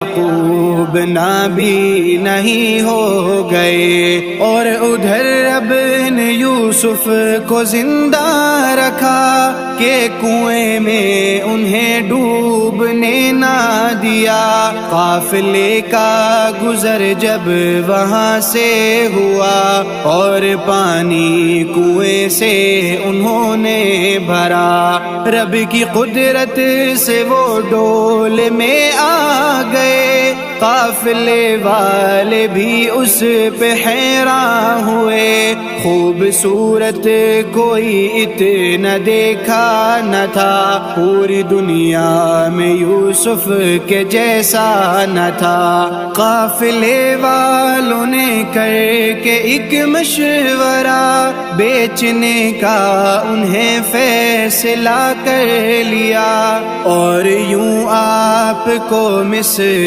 یعقوب نابی نہیں ہو گئے، اور ادھر رب نے یوسف کو زندہ رکھا کہ کنویں میں انہیں ڈوبنے نہ دیا۔ قافلے کا گزر جب وہاں سے ہوا اور پانی کنویں سے انہوں نے بھرا، رب کی قدرت سے وہ ڈول میں آ گئے۔ قافلے والے بھی اس پہ حیران ہوئے، خوبصورت کوئی اتنا دیکھا نہ تھا، پوری دنیا میں یوسف کے جیسا نہ تھا۔ قافلے والوں نے کر کے ایک مشورہ، بیچنے کا انہیں فیصلہ کر لیا، اور یوں آپ کو مصر